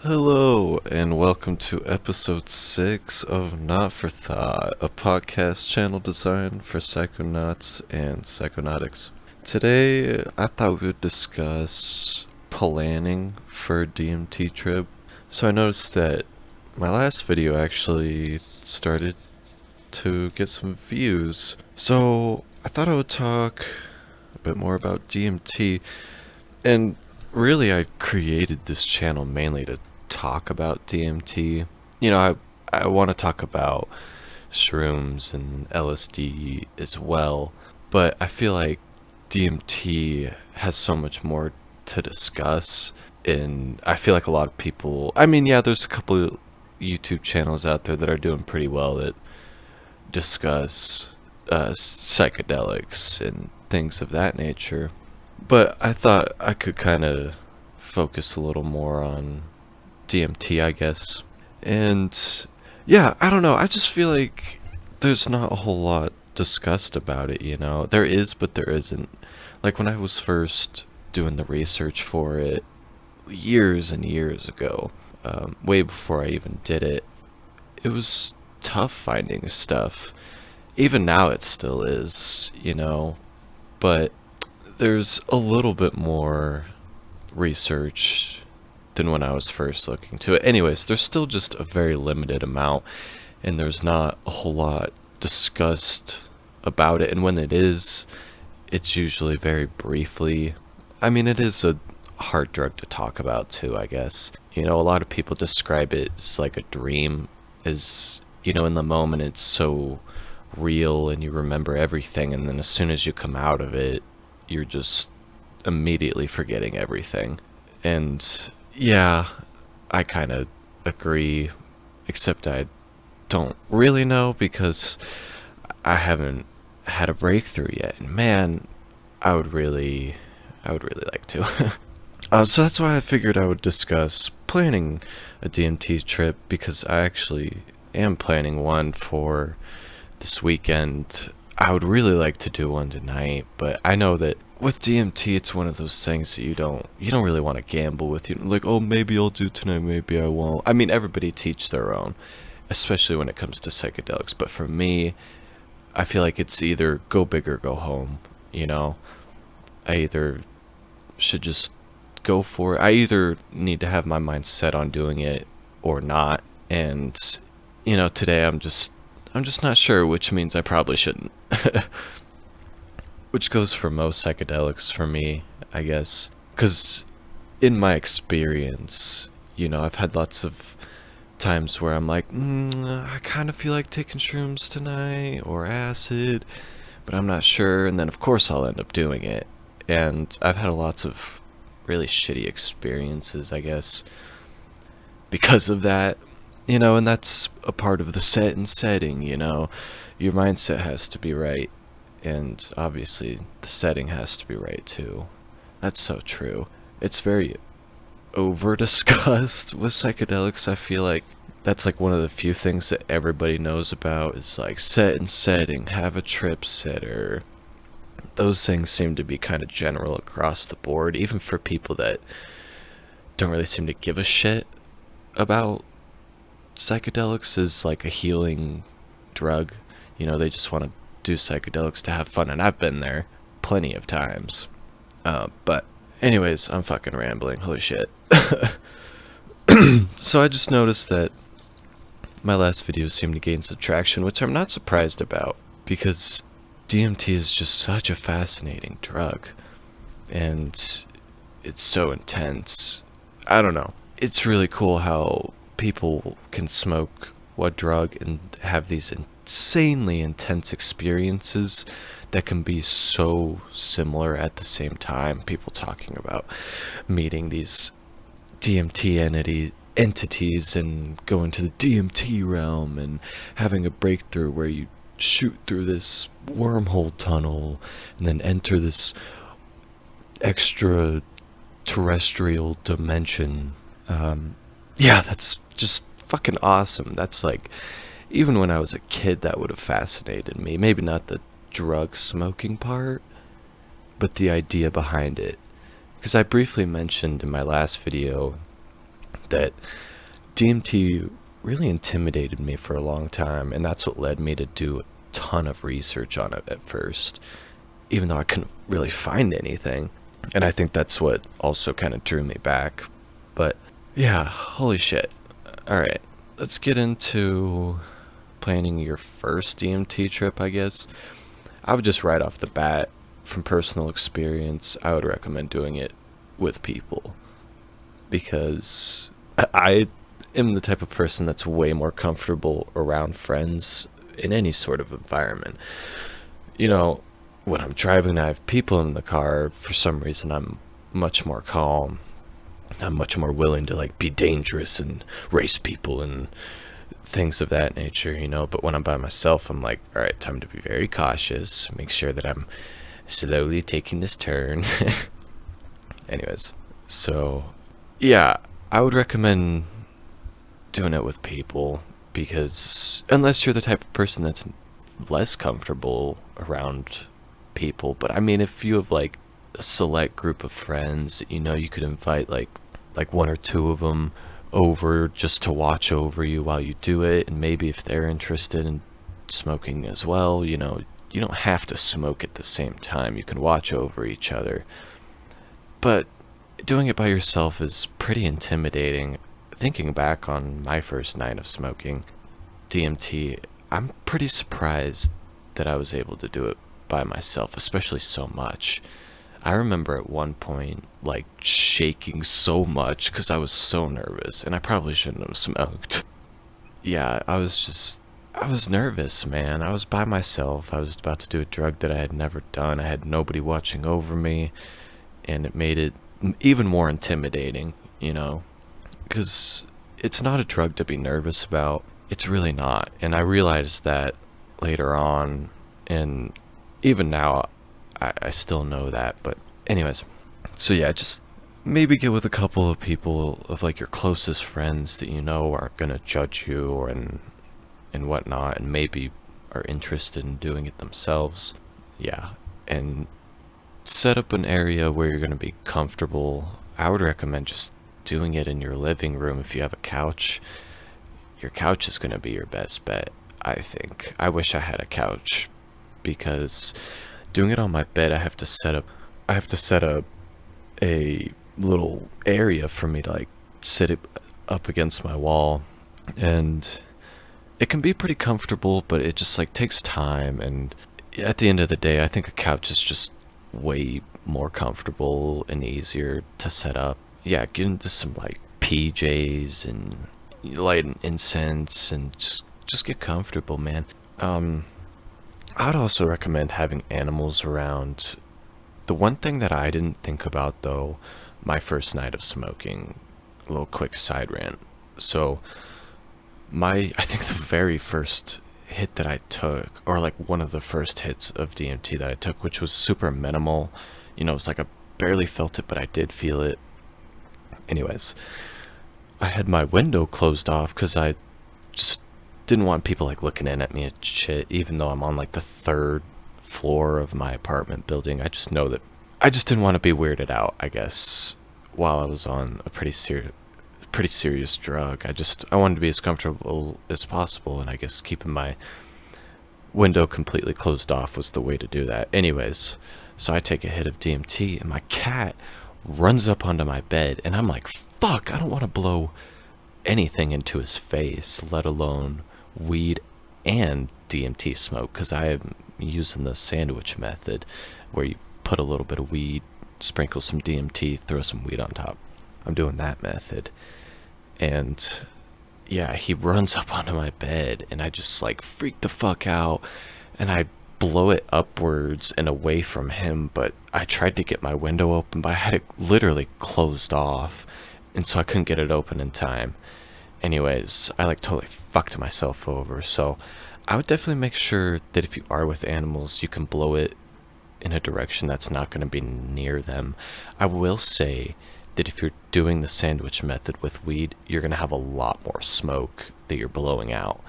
Hello, and welcome to episode 6 of Not for Thought, a podcast channel designed for psychonauts and psychonautics. Today, I thought we would discuss planning for a DMT trip. So I noticed that my last video actually started to get some views. So I thought I would talk a bit more about DMT. And really, I created this channel mainly to talk about DMT. I want to talk about shrooms and LSD as well, but I feel like DMT has so much more to discuss. And I feel like a lot of people, yeah, there's a couple of YouTube channels out there that are doing pretty well that discuss psychedelics and things of that nature. But I thought I could kind of focus a little more on DMT, I guess. And yeah, I don't know. I just feel like there's not a whole lot discussed about it. There is, but there isn't. Like when I was first doing the research for it years and years ago, way before I even did it, it was tough finding stuff. Even now it still is. But there's a little bit more research than when I was first looking to it. Anyways, there's still just a very limited amount, and there's not a whole lot discussed about it. And when it is, it's usually very briefly. It is a hard drug to talk about too, I guess. A lot of people describe it as like a dream, in the moment it's so real and you remember everything, and then as soon as you come out of it, you're just immediately forgetting everything. And yeah, I kind of agree, except I don't really know because I haven't had a breakthrough yet. And man, I would really like to. So that's why I figured I would discuss planning a DMT trip, because I actually am planning one for this weekend. I would really like to do one tonight, but I know that with DMT it's one of those things that you don't really want to gamble with. Like, oh, maybe I'll do tonight, maybe I won't. Everybody teach their own, especially when it comes to psychedelics, but for me, I feel like it's either go big or go home, you know? I either should just go for it. I either need to have my mind set on doing it or not. And today I'm just not sure, which means I probably shouldn't. Which goes for most psychedelics for me, I guess. Cuz in my experience, I've had lots of times where I'm like, I kind of feel like taking shrooms tonight or acid, but I'm not sure, and then of course I'll end up doing it. And I've had lots of really shitty experiences, I guess, because of that. And that's a part of the set and setting. Your mindset has to be right, and obviously the setting has to be right too. That's so true. It's very over discussed with psychedelics. I feel like that's like one of the few things that everybody knows about is like set and setting, have a trip sitter. Those things seem to be kind of general across the board, even for people that don't really seem to give a shit about psychedelics as like a healing drug. They just want to do psychedelics to have fun, and I've been there plenty of times. But anyways, I'm fucking rambling. Holy shit. So I just noticed that my last video seemed to gain some traction, which I'm not surprised about, because DMT is just such a fascinating drug, and it's so intense. I don't know. It's really cool how people can smoke what drug and have these insanely intense experiences that can be so similar at the same time. People talking about meeting these DMT entities and going to the DMT realm and having a breakthrough where you shoot through this wormhole tunnel and then enter this extra terrestrial dimension. Yeah, that's just fucking awesome. That's like, even when I was a kid, that would have fascinated me. Maybe not the drug smoking part, but the idea behind it. Because I briefly mentioned in my last video that DMT really intimidated me for a long time, and that's what led me to do a ton of research on it at first, even though I couldn't really find anything. And I think that's what also kind of drew me back. But yeah, holy shit. Alright, let's get into planning your first DMT trip, I guess. I would just right off the bat, from personal experience, I would recommend doing it with people. Because I am the type of person that's way more comfortable around friends in any sort of environment. You know, when I'm driving and I have people in the car, for some reason I'm much more calm. I'm much more willing to like be dangerous and race people and things of that nature, you know. But when I'm by myself, I'm like, all right, time to be very cautious, make sure that I'm slowly taking this turn. Anyways, so yeah, I would recommend doing it with people, because unless you're the type of person that's less comfortable around people. But I mean, if you have like a select group of friends, you know, you could invite like one or two of them over just to watch over you while you do it, and maybe if they're interested in smoking as well, you know, you don't have to smoke at the same time. You can watch over each other. But doing it by yourself is pretty intimidating. Thinking back on my first night of smoking DMT, I'm pretty surprised that I was able to do it by myself, especially so much. I remember at one point like shaking so much because I was so nervous, and I probably shouldn't have smoked. Yeah, I was nervous, man. I was by myself. I was about to do a drug that I had never done. I had nobody watching over me, and it made it even more intimidating, you know, because it's not a drug to be nervous about. It's really not. And I realized that later on, and even now, I still know that. But anyways, so yeah, just maybe get with a couple of people of like your closest friends that you know aren't gonna judge you or and whatnot, and maybe are interested in doing it themselves. Yeah, and set up an area where you're gonna be comfortable. I would recommend just doing it in your living room. If you have a couch, your couch is gonna be your best bet, I think. I wish I had a couch, because doing it on my bed, I have to set up a little area for me to like sit it up against my wall, and it can be pretty comfortable, but it just like takes time. And at the end of the day, I think a couch is just way more comfortable and easier to set up. Yeah, get into some like PJs and light an incense and just get comfortable, man. I'd also recommend having animals around. The one thing that I didn't think about though, my first night of smoking, a little quick side rant. So I think the very first hit that I took, or like one of the first hits of DMT that I took, which was super minimal, you know, it's like I barely felt it, but I did feel it. Anyways, I had my window closed off because I just didn't want people like looking in at me and shit, even though I'm on like the third floor of my apartment building. I just know that I just didn't want to be weirded out, I guess, while I was on a pretty serious drug. I wanted to be as comfortable as possible, and I guess keeping my window completely closed off was the way to do that. Anyways, so I take a hit of DMT, and my cat runs up onto my bed, and I'm like, fuck, I don't want to blow anything into his face, let alone weed and DMT smoke, because I am using the sandwich method where you put a little bit of weed, sprinkle some DMT, throw some weed on top. I'm doing that method. And yeah, he runs up onto my bed, and I just like freak the fuck out, and I blow it upwards and away from him. But I tried to get my window open, but I had it literally closed off, and so I couldn't get it open in time. Anyways, I like totally fucked myself over. So I would definitely make sure that if you are with animals, you can blow it in a direction that's not going to be near them. I will say that if you're doing the sandwich method with weed, you're going to have a lot more smoke that you're blowing out.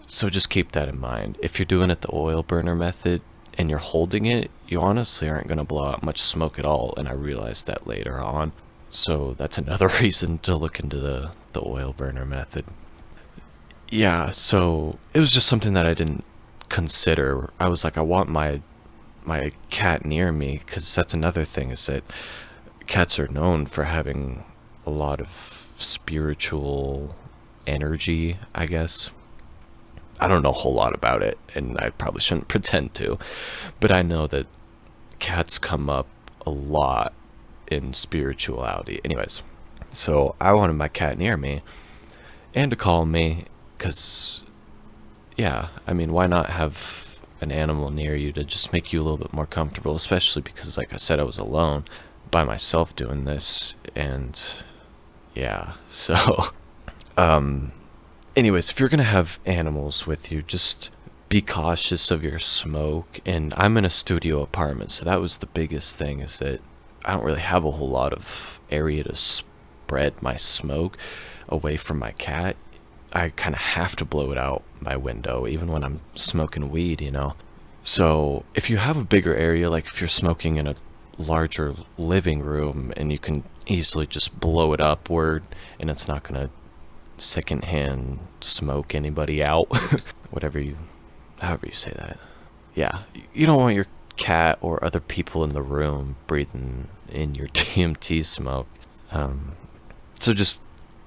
So just keep that in mind. If you're doing it the oil burner method and you're holding it, you honestly aren't going to blow out much smoke at all, and I realized that later on. So that's another reason to look into the oil burner method. Yeah, so it was just something that I didn't consider. I was like, I want my cat near me, because that's another thing, is that cats are known for having a lot of spiritual energy, I guess. I don't know a whole lot about it, and I probably shouldn't pretend to, but I know that cats come up a lot in spirituality. Anyways, so I wanted my cat near me and to call me, because, yeah, I mean, why not have an animal near you to just make you a little bit more comfortable, especially because, like I said, I was alone by myself doing this, and yeah, so, um, anyways, if you're gonna have animals with you, just be cautious of your smoke. And I'm in a studio apartment, so that was the biggest thing, is that I don't really have a whole lot of area to spread my smoke away from my cat. I kind of have to blow it out my window, even when I'm smoking weed, you know? So if you have a bigger area, like if you're smoking in a larger living room and you can easily just blow it upward and it's not gonna secondhand smoke anybody out, whatever you, however you say that. Yeah, you don't want your cat or other people in the room breathing in your DMT smoke. Um, so just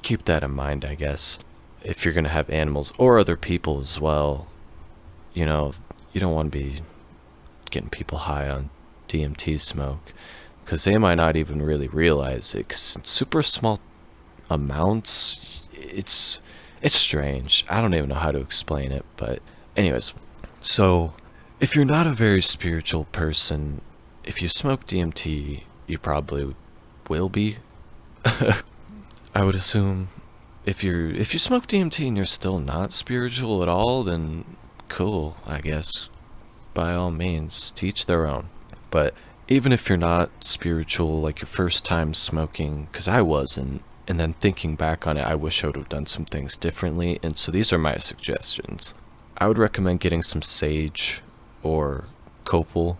keep that in mind, I guess. If you're gonna have animals or other people as well, you know, you don't want to be getting people high on DMT smoke, because they might not even really realize it, because it's super small amounts. It's strange. I don't even know how to explain it, but anyways, so if you're not a very spiritual person, if you smoke DMT, you probably will be. I would assume if you smoke DMT and you're still not spiritual at all, then cool, I guess. By all means, teach their own. But even if you're not spiritual, like your first time smoking, because I wasn't, and then thinking back on it, I wish I would have done some things differently. And so these are my suggestions. I would recommend getting some sage or copal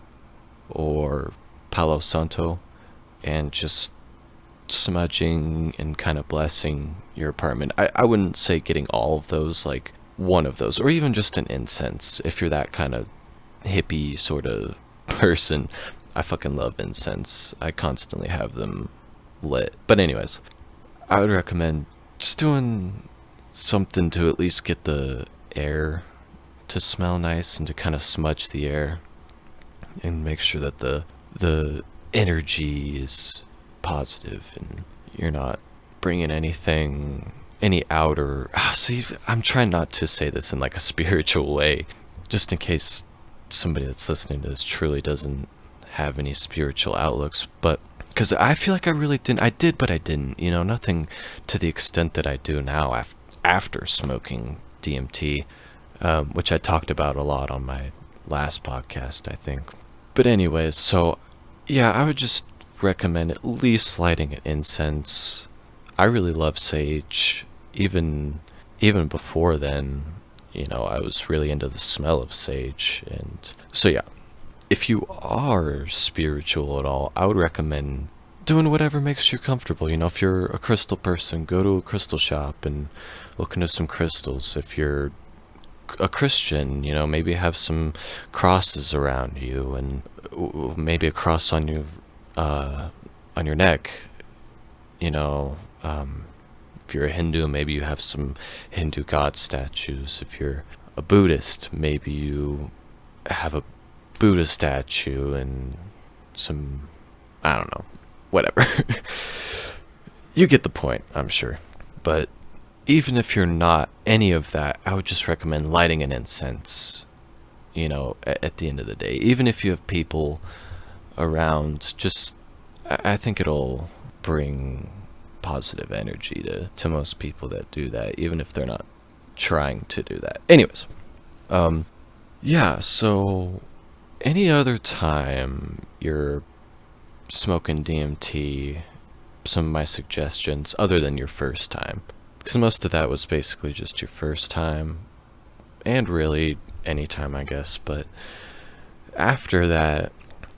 or palo santo, and just smudging and kind of blessing your apartment. I wouldn't say getting all of those, like one of those, or even just an incense if you're that kind of hippie sort of person. I fucking love incense. I constantly have them lit. But anyways, I would recommend just doing something to at least get the air to smell nice and to kind of smudge the air and make sure that the energy is positive and you're not bringing any outer. See, I'm trying not to say this in like a spiritual way, just in case somebody that's listening to this truly doesn't have any spiritual outlooks, but because I feel like I really didn't. I did, but I didn't. You know, nothing to the extent that I do now after smoking DMT, which I talked about a lot on my last podcast, I think. But anyways, so yeah, I would just recommend at least lighting an incense. I really love sage. Even before then, you know, I was really into the smell of sage. And so yeah, if you are spiritual at all, I would recommend doing whatever makes you comfortable. You know, if you're a crystal person, go to a crystal shop and look into some crystals. If you're a Christian, you know, maybe have some crosses around you, and maybe a cross on your neck. You know, if you're a Hindu, maybe you have some Hindu god statues. If you're a Buddhist, maybe you have a Buddha statue and some, I don't know, whatever. You get the point, I'm sure. But even if you're not any of that, I would just recommend lighting an incense, you know, at the end of the day. Even if you have people around, just, I think it'll bring positive energy to most people that do that, even if they're not trying to do that. Anyways, yeah, so any other time you're smoking DMT, some of my suggestions, other than your first time, because most of that was basically just your first time, and really any time, I guess. But after that,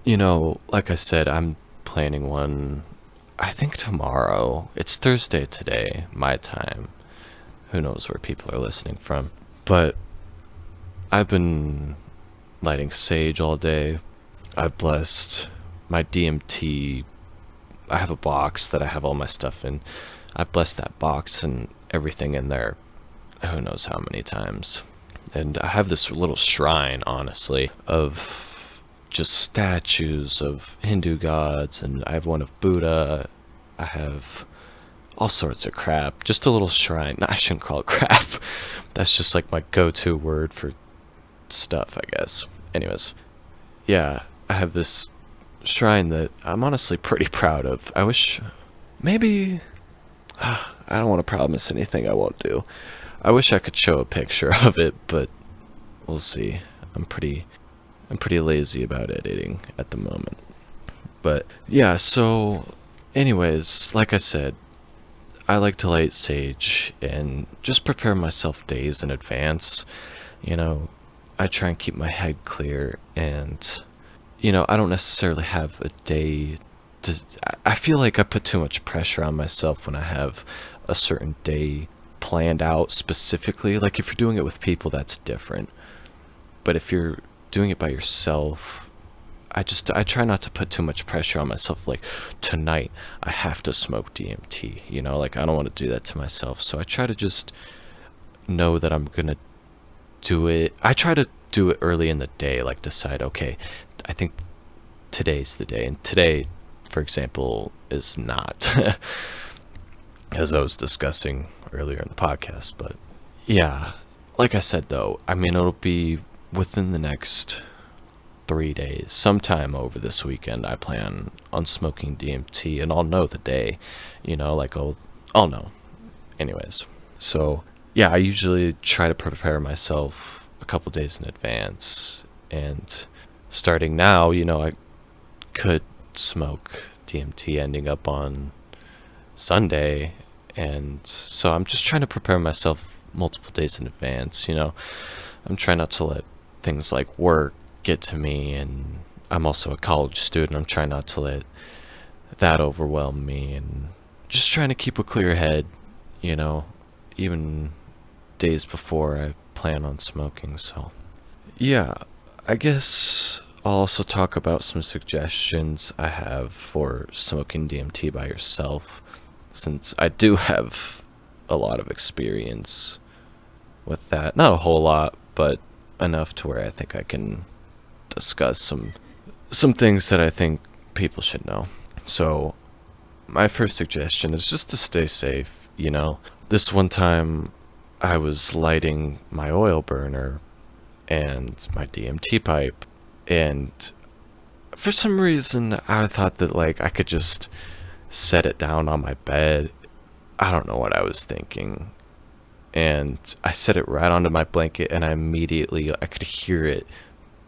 you know, like I said, I'm planning one I think tomorrow. It's Thursday today, my time. Who knows where people are listening from. But I've been lighting sage all day. I've blessed my DMT. I have a box that I have all my stuff in. I blessed that box and everything in there who knows how many times. And I have this little shrine, honestly, of just statues of Hindu gods, and I have one of Buddha. I have all sorts of crap. Just a little shrine. No, I shouldn't call it crap. That's just like my go-to word for stuff, I guess. Anyways, yeah, I have this shrine that I'm honestly pretty proud of. I wish maybe I don't want to promise anything I won't do. I wish I could show a picture of it, but we'll see. I'm pretty lazy about editing at the moment. But yeah, so anyways, like I said, I like to light sage and just prepare myself days in advance. You know, I try and keep my head clear, and I don't necessarily have a day to, I feel like I put too much pressure on myself when I have a certain day planned out specifically. Like if you're doing it with people, that's different. But if you're doing it by yourself, I try not to put too much pressure on myself. Like tonight, I have to smoke DMT. Like I don't want to do that to myself. So I try to just know that I'm gonna do it. I try to do it early in the day. Like decide, okay, I think today's the day, and today, for example, is not. As I was discussing earlier in the podcast. But yeah, like I said though, I mean, it'll be within the next 3 days, sometime over this weekend. I plan on smoking DMT, and I'll know the day. Like I'll know. Anyways, so yeah, I usually try to prepare myself a couple days in advance, and starting now, I could smoke DMT ending up on Sunday, and so I'm just trying to prepare myself multiple days in advance. I'm trying not to let things like work get to me, and I'm also a college student. I'm trying not to let that overwhelm me, and just trying to keep a clear head, even days before I plan on smoking. So yeah, I guess I'll also talk about some suggestions I have for smoking DMT by yourself, since I do have a lot of experience with that. Not a whole lot, but enough to where I think I can discuss some things that I think people should know. So my first suggestion is just to stay safe. This one time I was lighting my oil burner and my DMT pipe, and for some reason I thought that like I could just set it down on my bed. I don't know what I was thinking. And I set it right onto my blanket, and I could hear it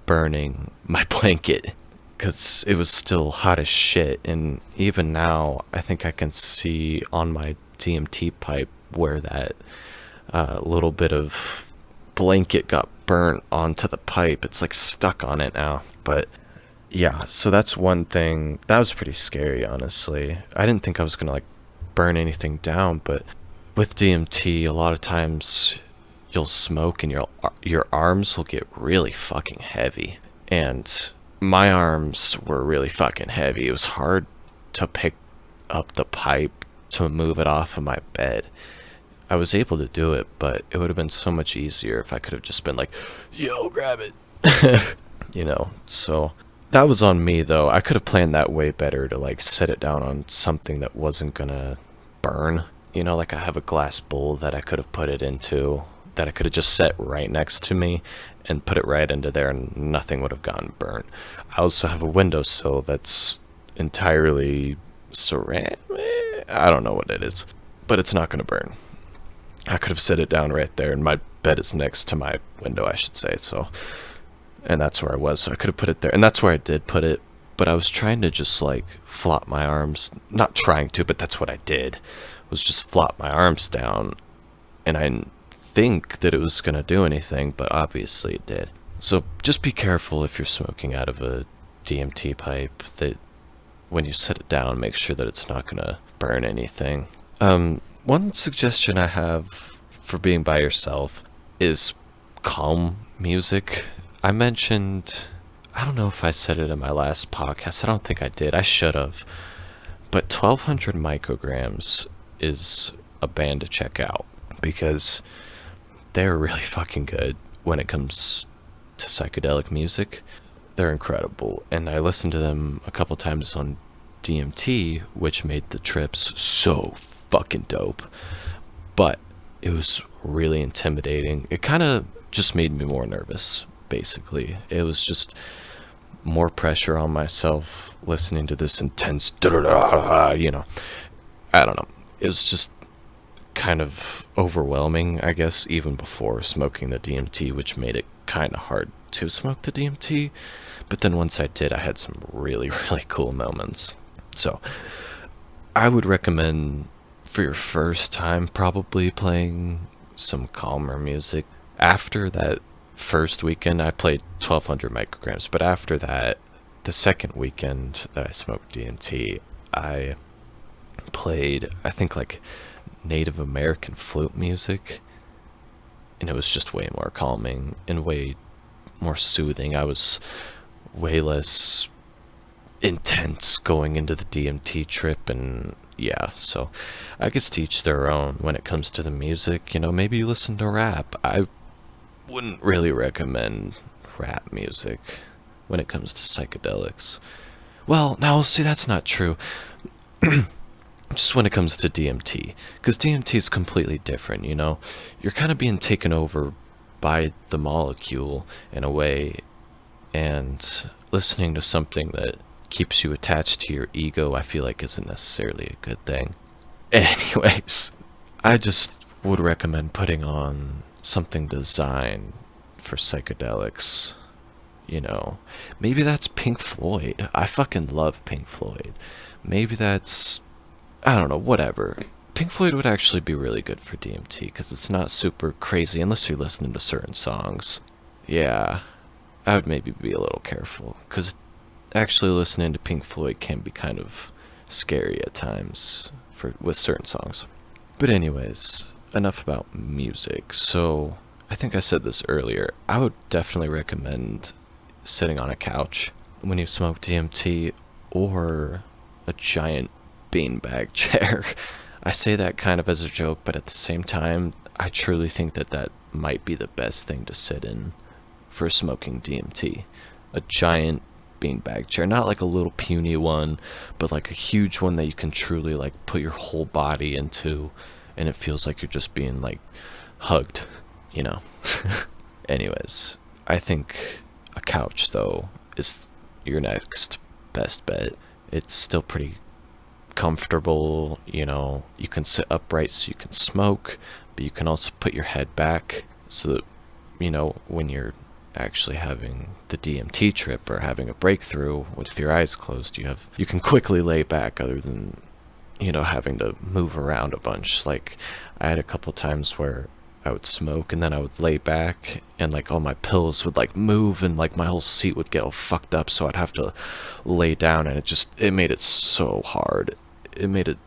burning my blanket because it was still hot as shit. And even now, I think I can see on my DMT pipe where that little bit of blanket got burnt onto the pipe. It's like stuck on it now. But yeah, so that's one thing. That was pretty scary, honestly. I didn't think I was gonna like burn anything down, but with DMT, a lot of times you'll smoke and your arms will get really fucking heavy. And my arms were really fucking heavy. It was hard to pick up the pipe to move it off of my bed. I was able to do it, but it would have been so much easier if I could have just been like, yo, grab it. So that was on me though. I could have planned that way better to like set it down on something that wasn't gonna burn. Like I have a glass bowl that I could have put it into, that I could have just set right next to me and put it right into there, and nothing would have gotten burnt. I also have a windowsill that's entirely ceramic. I don't know what it is, but it's not going to burn. I could have set it down right there, and my bed is next to my window, I should say. So, and that's where I was, so I could have put it there, and that's where I did put it. But I was trying to just like flop my arms, not trying to, but that's what I did, was just flop my arms down, and I didn't think that it was going to do anything, but obviously it did. So just be careful if you're smoking out of a DMT pipe, that when you set it down, make sure that it's not gonna burn anything. One suggestion I have for being by yourself is calm music. I mentioned, I don't know if I said it in my last podcast. I don't think I did. I should have. But 1200 micrograms is a band to check out because they're really fucking good when it comes to psychedelic music. They're incredible. And I listened to them a couple times on DMT, which made the trips so fucking dope. But it was really intimidating. It kind of just made me more nervous, basically. It was just more pressure on myself listening to this intense, you know. I don't know. It was just kind of overwhelming, I guess, even before smoking the DMT, which made it kind of hard to smoke the DMT. But then once I did, I had some really, really cool moments. So I would recommend for your first time probably playing some calmer music. After that first weekend, I played 1200 micrograms, but after that, the second weekend that I smoked DMT, I played, I think, like Native American flute music, and it was just way more calming and way more soothing. I was way less intense going into the DMT trip, and yeah, so I guess to each their own when it comes to the music. You know, maybe you listen to rap. I wouldn't really recommend rap music when it comes to psychedelics. Well, now see, that's not true. Just when it comes to DMT, because DMT is completely different, you know? You're kind of being taken over by the molecule in a way, and listening to something that keeps you attached to your ego, I feel like isn't necessarily a good thing. Anyways, I just would recommend putting on something designed for psychedelics. You know, maybe that's Pink Floyd. I fucking love Pink Floyd. Maybe that's, I don't know, whatever. Pink Floyd would actually be really good for DMT because it's not super crazy unless you're listening to certain songs. Yeah, I would maybe be a little careful because actually listening to Pink Floyd can be kind of scary at times with certain songs. But anyways, enough about music. So I think I said this earlier. I would definitely recommend sitting on a couch when you smoke DMT, or a giant beanbag chair. I say that kind of as a joke, but at the same time, I truly think that that might be the best thing to sit in for smoking DMT. A giant beanbag chair, not like a little puny one, but like a huge one that you can truly like put your whole body into, and it feels like you're just being like hugged, you know. Anyways, I think a couch though is your next best bet. It's still pretty comfortable, you know. You can sit upright so you can smoke, but you can also put your head back so that, you know, when you're actually having the DMT trip or having a breakthrough with your eyes closed, you can quickly lay back other than, you know, having to move around a bunch. Like I had a couple times where I would smoke and then I would lay back and like all my pillows would like move and like my whole seat would get all fucked up, so I'd have to lay down, and it made it so hard. It made it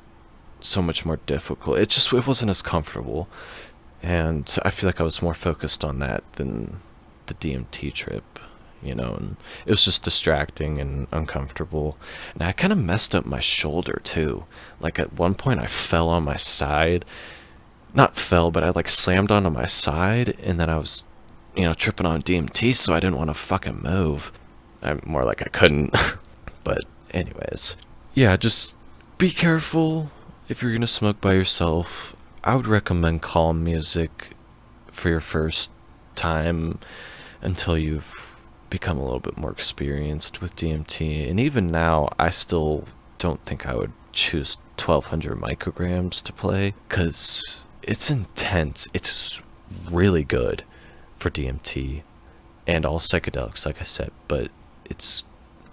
so much more difficult. It wasn't as comfortable, and I feel like I was more focused on that than the DMT trip, you know, and it was just distracting and uncomfortable. And I kind of messed up my shoulder too. Like at one point I fell on my side. Not fell, but I like slammed onto my side, and then I was, you know, tripping on DMT, so I didn't want to fucking move. I'm more like I couldn't. But anyways, yeah, just be careful if you're gonna smoke by yourself. I would recommend calm music for your first time until you've become a little bit more experienced with DMT. And even now, I still don't think I would choose 1200 micrograms to play, because it's intense. It's really good for DMT and all psychedelics, like I said, but it's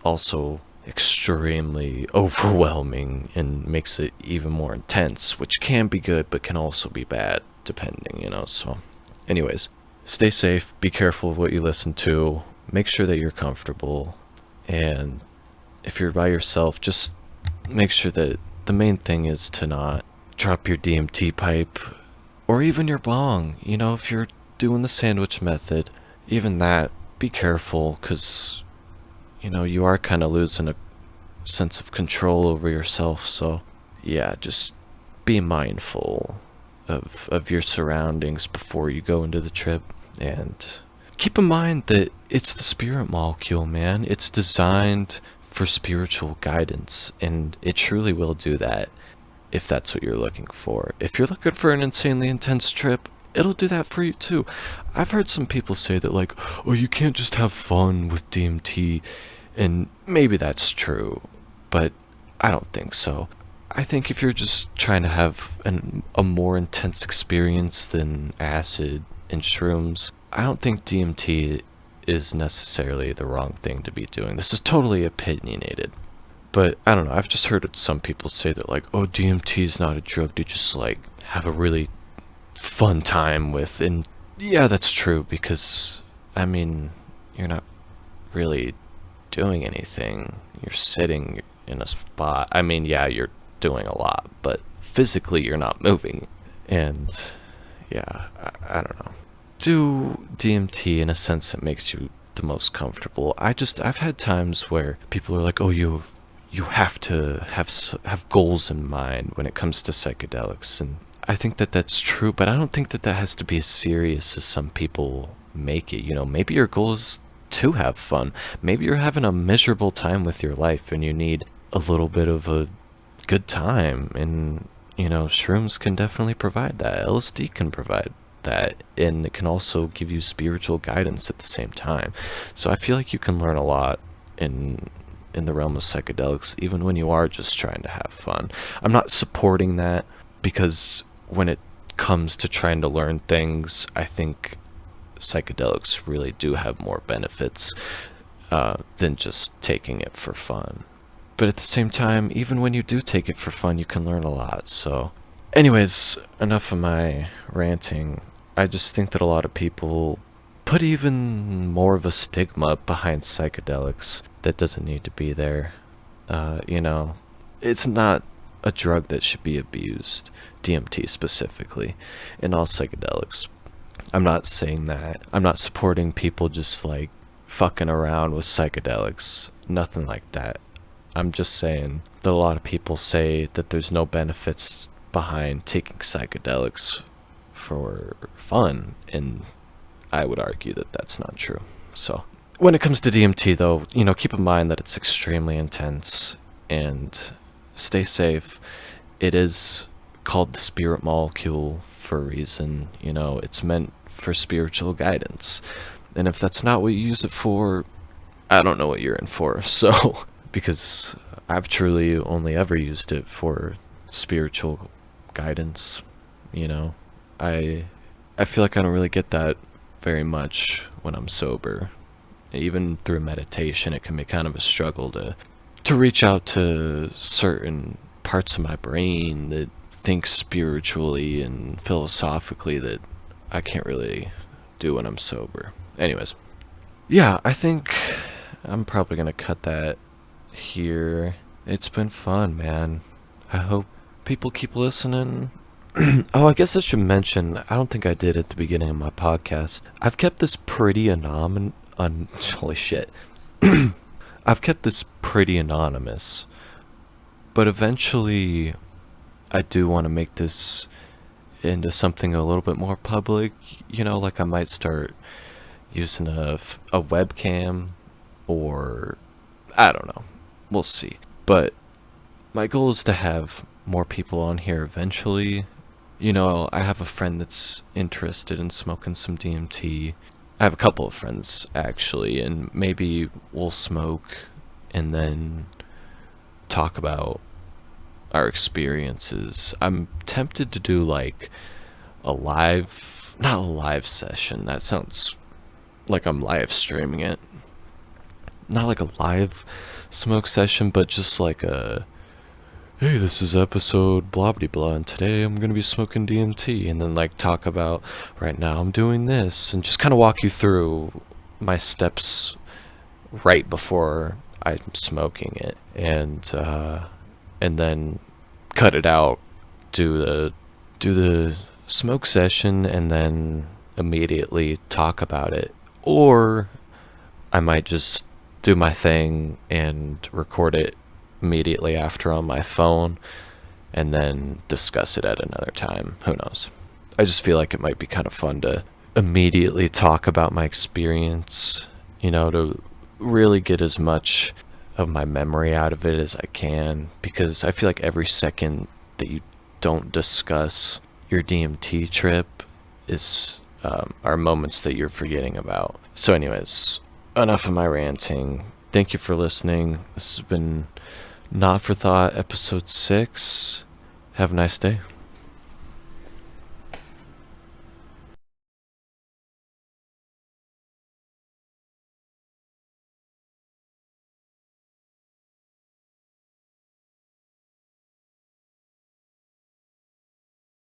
also extremely overwhelming and makes it even more intense, which can be good but can also be bad depending, you know. So anyways, stay safe, be careful of what you listen to, make sure that you're comfortable, and if you're by yourself, just make sure that the main thing is to not drop your DMT pipe or even your bong. You know, if you're doing the sandwich method, even that, be careful because, you know, you are kind of losing a sense of control over yourself. So, yeah, just be mindful of your surroundings before you go into the trip. And keep in mind that it's the spirit molecule, man. It's designed for spiritual guidance, and it truly will do that if that's what you're looking for. If you're looking for an insanely intense trip, it'll do that for you too. I've heard some people say that, like, oh, you can't just have fun with DMT, and maybe that's true, but I don't think so. I think if you're just trying to have a more intense experience than acid and shrooms, I don't think DMT is necessarily the wrong thing to be doing. This is totally opinionated. But I don't know, I've just heard some people say that, like, oh, DMT is not a drug to just, like, have a really fun time with. And yeah, that's true because, I mean, you're not really doing anything. You're sitting in a spot. I mean, yeah, you're doing a lot, but physically you're not moving. And yeah, I don't know. Do DMT in a sense that makes you the most comfortable. I've had times where people are like, oh, you have to have goals in mind when it comes to psychedelics, and I think that that's true, but I don't think that that has to be as serious as some people make it. You know, maybe your goal is to have fun. Maybe you're having a miserable time with your life and you need a little bit of a good time, and you know, shrooms can definitely provide that. LSD can provide that, and it can also give you spiritual guidance at the same time. So I feel like you can learn a lot in the realm of psychedelics, even when you are just trying to have fun. I'm not supporting that because when it comes to trying to learn things, I think psychedelics really do have more benefits than just taking it for fun. But at the same time, even when you do take it for fun, you can learn a lot. So, anyways, enough of my ranting. I just think that a lot of people put even more of a stigma behind psychedelics that doesn't need to be there. You know, it's not a drug that should be abused, DMT specifically, and all psychedelics. I'm not saying that. I'm not supporting people just like fucking around with psychedelics. Nothing like that. I'm just saying that a lot of people say that there's no benefits behind taking psychedelics for fun, and I would argue that that's not true. So, when it comes to DMT, though, you know, keep in mind that it's extremely intense, and stay safe. It is called the spirit molecule for a reason. You know, it's meant for spiritual guidance. And if that's not what you use it for, I don't know what you're in for. So, because I've truly only ever used it for spiritual guidance, you know. I feel like I don't really get that very much when I'm sober. Even through meditation, it can be kind of a struggle to reach out to certain parts of my brain that think spiritually and philosophically that I can't really do when I'm sober. Anyways, yeah, I think I'm probably gonna cut that here. It's been fun, man. I hope people keep listening. Oh, I guess I should mention, I don't think I did at the beginning of my podcast. I've kept this pretty holy shit. I've kept this pretty anonymous, but eventually I do want to make this into something a little bit more public. You know, like I might start using a webcam, or I don't know. We'll see. But my goal is to have more people on here eventually. You know, I have a friend that's interested in smoking some DMT. I have a couple of friends, actually, and maybe we'll smoke and then talk about our experiences. I'm tempted to do, like, not a live session. That sounds like I'm live streaming it. Not like a live smoke session, but just like hey, this is episode blah blah blah, and today I'm gonna be smoking DMT, and then like talk about right now I'm doing this, and just kind of walk you through my steps right before I'm smoking it. And and then cut it out, do the smoke session, and then immediately talk about it. Or I might just do my thing and record it immediately after on my phone and then discuss it at another time. Who knows? I just feel like it might be kind of fun to immediately talk about my experience, to really get as much of my memory out of it as I can, because I feel like every second that you don't discuss your DMT trip is are moments that you're forgetting about. So anyways, enough of my ranting. Thank you for listening. This has been Not for Thought episode 6. Have a nice day.